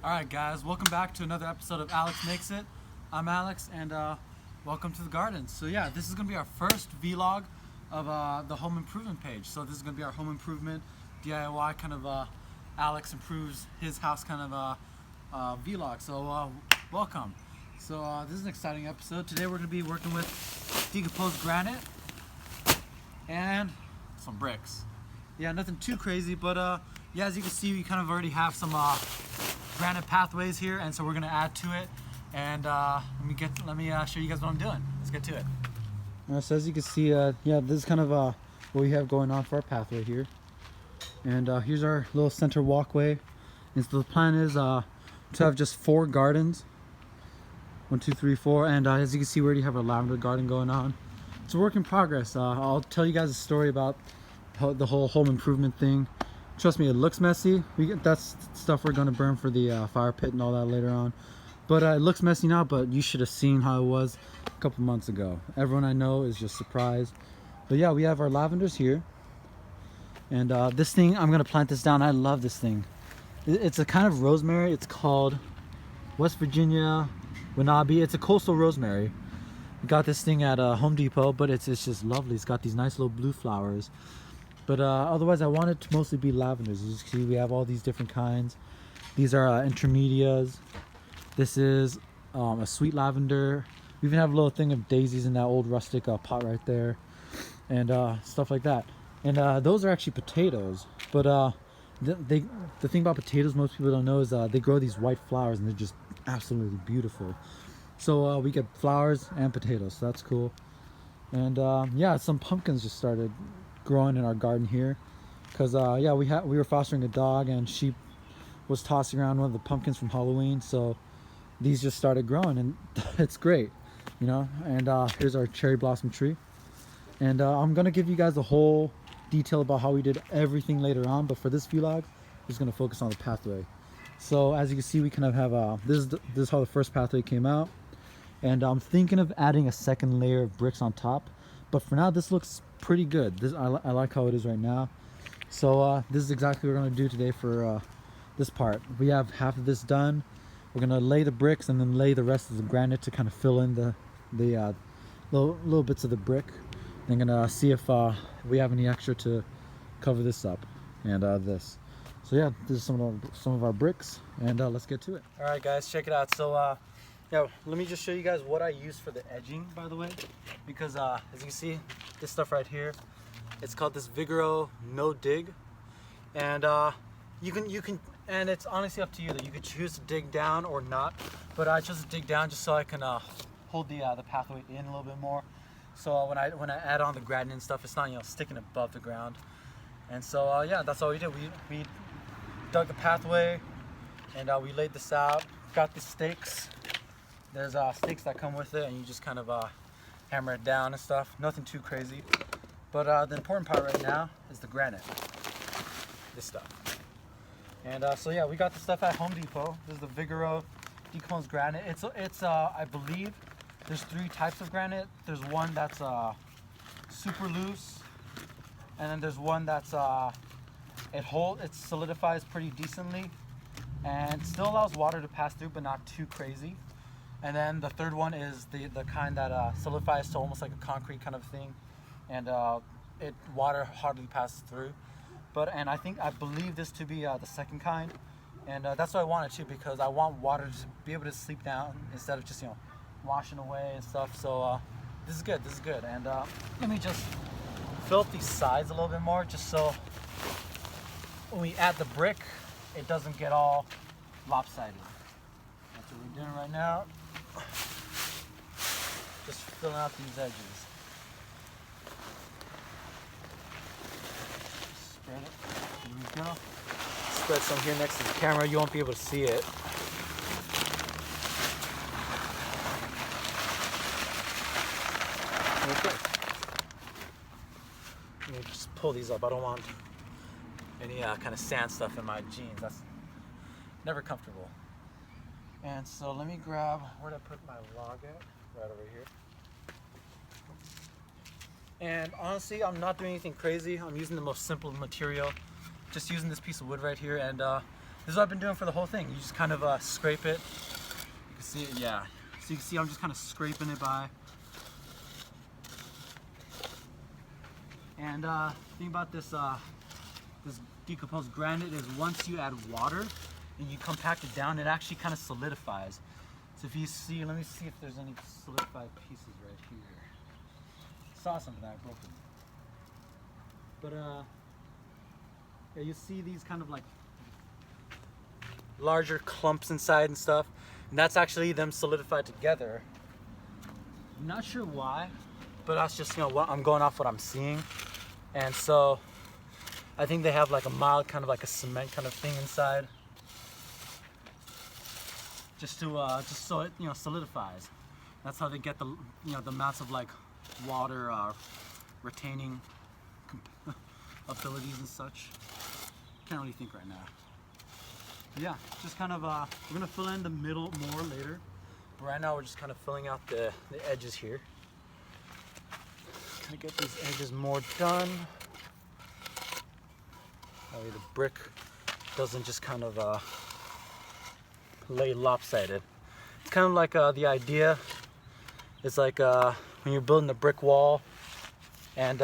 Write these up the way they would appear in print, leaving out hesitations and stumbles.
Alright guys, welcome back to another episode of Alex Makes It. I'm Alex and welcome to the garden. So yeah, this is going to be our first vlog of the home improvement page. So this is going to be our home improvement DIY kind of Alex improves his house kind of vlog. So welcome. So this is an exciting episode. Today we're going to be working with decomposed granite and some bricks. Yeah, nothing too crazy, but yeah, as you can see, we kind of already have some granite pathways here, and so we're gonna add to it. And let me show you guys what I'm doing. Let's get to it. So as you can see, yeah, this is kind of what we have going on for our pathway here. And here's our little center walkway. And so the plan is to have just 4 gardens. 1, 2, 3, 4. And as you can see, we already have a lavender garden going on. It's a work in progress. I'll tell you guys a story about the whole home improvement thing. Trust me, it looks messy. That's stuff we're gonna burn for the fire pit and all that later on. But it looks messy now, but you should have seen how it was a couple months ago. Everyone I know is just surprised. But yeah, we have our lavenders here. And this thing, I'm gonna plant this down. I love this thing. It's a kind of rosemary. It's called West Virginia Wanabe. It's a coastal rosemary. We got this thing at Home Depot, but it's just lovely. It's got these nice little blue flowers. But otherwise, I want it to mostly be lavenders. As you can see, we have all these different kinds. These are intermedias. This is a sweet lavender. We even have a little thing of daisies in that old rustic pot right there, and stuff like that. And those are actually potatoes. But the thing about potatoes most people don't know is they grow these white flowers, and they're just absolutely beautiful. So we get flowers and potatoes, so that's cool. And yeah, some pumpkins just started growing in our garden here, because yeah, we were fostering a dog, and she was tossing around one of the pumpkins from Halloween, so these just started growing, and it's great, you know. And here's our cherry blossom tree, and I'm gonna give you guys the whole detail about how we did everything later on, but for this vlog, we're just gonna focus on the pathway. So as you can see, we kind of have this is how the first pathway came out, and I'm thinking of adding a second layer of bricks on top. But for now, this looks pretty good. I like how it is right now. So this is exactly what we're going to do today for this part. We have half of this done. We're going to lay the bricks and then lay the rest of the granite to kind of fill in the little bits of the brick. I'm going to see if we have any extra to cover this up and this. So yeah, this is some of our bricks, and let's get to it. All right, guys, check it out. So yeah, let me just show you guys what I use for the edging, by the way, because as you can see, this stuff right here, it's called this Vigoro No Dig, and you can, and it's honestly up to you that you could choose to dig down or not, but I chose to dig down just so I can hold the pathway in a little bit more. So when I add on the granite and stuff, it's not, you know, sticking above the ground. And so yeah, that's all we did. We dug the pathway, and we laid this out. Got the stakes. There's stakes that come with it, and you just kind of hammer it down and stuff. Nothing too crazy. But the important part right now is the granite. This stuff. And so yeah, we got the stuff at Home Depot. This is the Vigoro decomposed granite. It's I believe there's 3 types of granite. There's one that's super loose, and then there's one that's it solidifies pretty decently, and still allows water to pass through, but not too crazy. And then the third one is the kind that solidifies to almost like a concrete kind of thing, and water hardly passes through. And I believe this to be the second kind, and that's what I wanted to, because I want water to be able to seep down instead of just, you know, washing away and stuff. So this is good. And let me just fill up these sides a little bit more, just so when we add the brick, it doesn't get all lopsided. That's what we're doing right now. Just filling out these edges. Spread it. Here we go. Spread some here next to the camera. You won't be able to see it. Okay. Let me just pull these up. I don't want any kind of sand stuff in my jeans. That's never comfortable. And so let me grab, where did I put my log at? Right over here. And honestly, I'm not doing anything crazy. I'm using the most simple material. Just using this piece of wood right here. And This is what I've been doing for the whole thing. You just kind of scrape it. You can see it, yeah. So you can see I'm just kind of scraping it by. And the thing about this this decomposed granite is once you add water and you compact it down, it actually kind of solidifies. So if you see, let me see if there's any solidified pieces right here. Saw something that I broke it. But yeah, you see these kind of like larger clumps inside and stuff, and that's actually them solidified together. I'm not sure why, but that's just, you know, what I'm going off what I'm seeing. And so I think they have like a mild kind of like a cement kind of thing inside, just so it, you know, solidifies. That's how they get the, you know, the amounts of like water retaining abilities and such. Can't really think right now. But yeah, just kind of we're gonna fill in the middle more later. But right now we're just kind of filling out the edges here. Kind of get these edges more done. That way the brick doesn't just kind of lay lopsided. It's kind of like the idea is like when you're building a brick wall and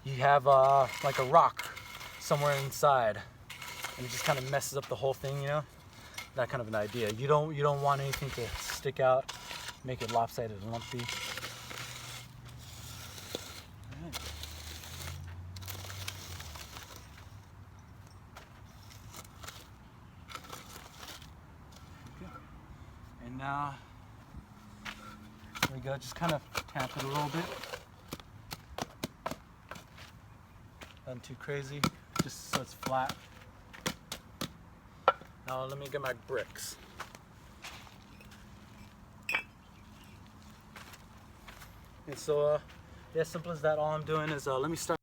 you have like a rock somewhere inside and it just kind of messes up the whole thing, you know? That kind of an idea. You don't want anything to stick out, make it lopsided and lumpy. Right. Okay. And now there we go, just kind of tap it a little bit. Nothing too crazy, just so it's flat. Now let me get my bricks. And so, yeah, simple as that. All I'm doing is let me start.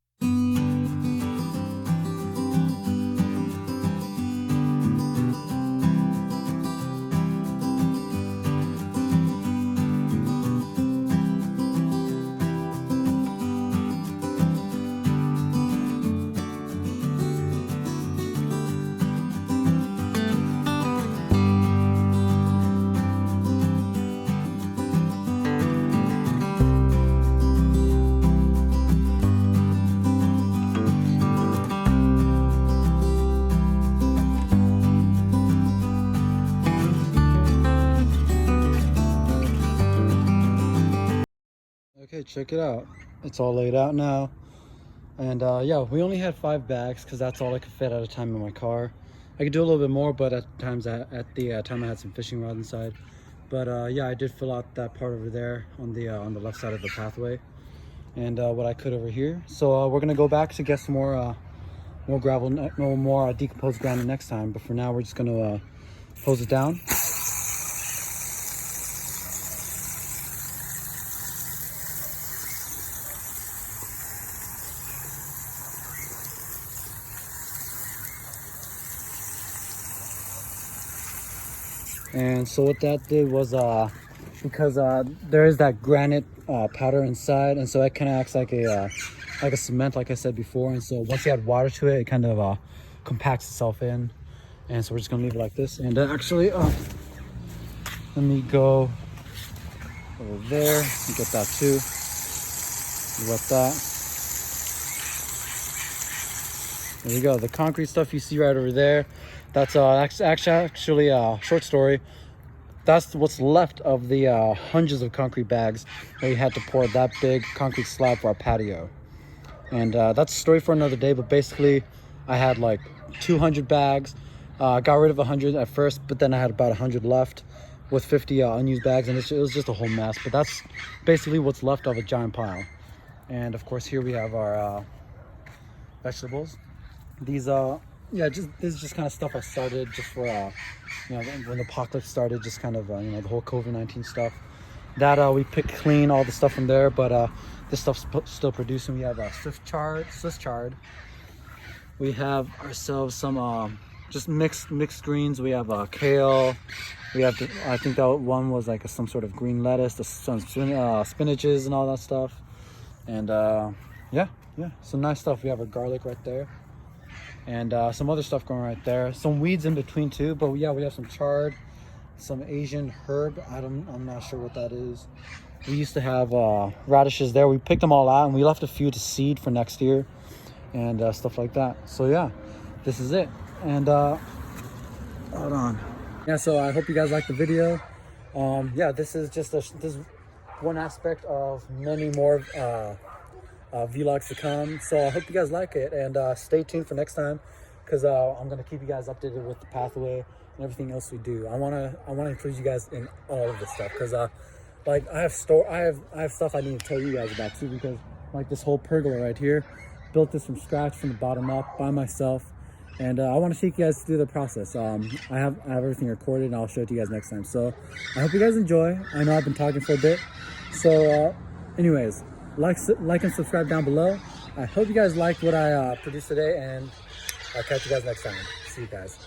Okay, check it out. It's all laid out now. And yeah, we only had 5 bags because that's all I could fit at a time in my car. I could do a little bit more, but at times at the time I had some fishing rods inside. But yeah, I did fill out that part over there on the left side of the pathway, and what I could over here. So we're gonna go back to get some more gravel, no more decomposed granite next time. But for now, we're just gonna hose it down. And so what that did was because there is that granite powder inside, and so it kind of acts like a cement, like I said before. And so once you add water to it, it kind of compacts itself in. And so we're just gonna leave it like this. And actually, let me go over there and get that too. Wet that. There we go. The concrete stuff you see right over there. That's actually a short story. That's what's left of the hundreds of concrete bags that we had to pour that big concrete slab for our patio. And that's a story for another day. But basically, I had like 200 bags. Got rid of 100 at first, but then I had about 100 left with 50 unused bags, and it was just a whole mess. But that's basically what's left of a giant pile. And of course, here we have our vegetables. These yeah, this is just kind of stuff I started just for you know, when the apocalypse started, just kind of you know, the whole COVID-19 stuff. That we picked clean all the stuff from there, but this stuff's still producing. We have Swiss chard. We have ourselves some just mixed greens. We have kale. We have I think that one was like some sort of green lettuce, some spinaches and all that stuff. And yeah, some nice stuff. We have our garlic right there. and some other stuff going right there. Some weeds in between too, but yeah, we have some chard, some Asian herb. I'm not sure what that is. We used to have radishes there. We picked them all out and we left a few to seed for next year and stuff like that. So yeah, this is it. And hold on. Yeah, so I hope you guys liked the video. Yeah, this is just this one aspect of many more vlogs to come. So I hope you guys like it, and stay tuned for next time, because I'm gonna keep you guys updated with the pathway and everything else we do. I wanna include you guys in all of this stuff, because like I have stuff I need to tell you guys about too, because like this whole pergola right here, built this from scratch from the bottom up by myself, and I want to take you guys through the process. I have everything recorded, and I'll show it to you guys next time. So I hope you guys enjoy. I know I've been talking for a bit, so anyways, like and subscribe down below. I hope you guys liked what I produced today, and I'll catch you guys next time. See you guys.